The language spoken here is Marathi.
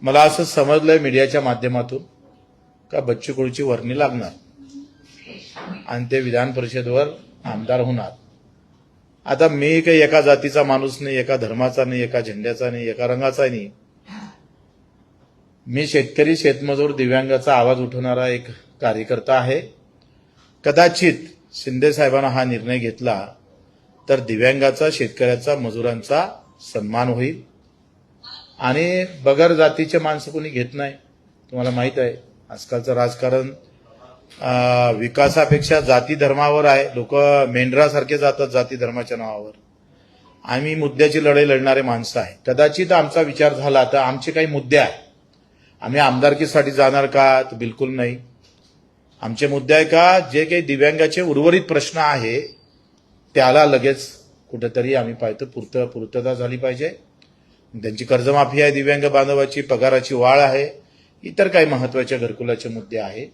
मला असं समजलंय मीडियाच्या माध्यमातून का बच्चू कडूची वर्णी लागणार आणि ते विधान परिषदेवर आमदार होणार। आता मी काही एका जातीचा माणूस नाही, एका धर्माचा नाही, एका झेंड्याचा नाही, एका रंगाचा नाही। मी शेतकरी, शेतमजूर, दिव्यांगाचा आवाज उठवणारा एक कार्यकर्ता आहे। कदाचित शिंदे साहेबांना हा निर्णय घेतला तर दिव्यांगाचा, शेतकऱ्याचा, मजुरांचा सन्मान होईल आणि बगर जातीचे माणसं कोणी घेत नाही। तुम्हाला माहित आहे आजकालचं राजकारण विकासापेक्षा जाती धर्मावर आहे। लोक मेंढरासारखे जातात जाती धर्माच्या नावावर। आम्ही मुद्द्याची लढाई लढणारे माणसं आहे। कदाचित आमचा विचार झाला तर आमचे काही मुद्दे आहेत, आम्ही आमदारकीसाठी जाणार का, तर बिलकुल नाही। आमचे मुद्दे आहे का जे काही दिव्यांगाचे उर्वरित प्रश्न आहे त्याला लगेच कुठेतरी आम्ही पाहतो पूर्तता झाली पाहिजे। त्यांची कर्जमाफी आहे, दिव्यांग बांधवाची पगाराची वाढ आहे, इतर काही महत्वाचे घरकुलाचे मुद्दे आहे।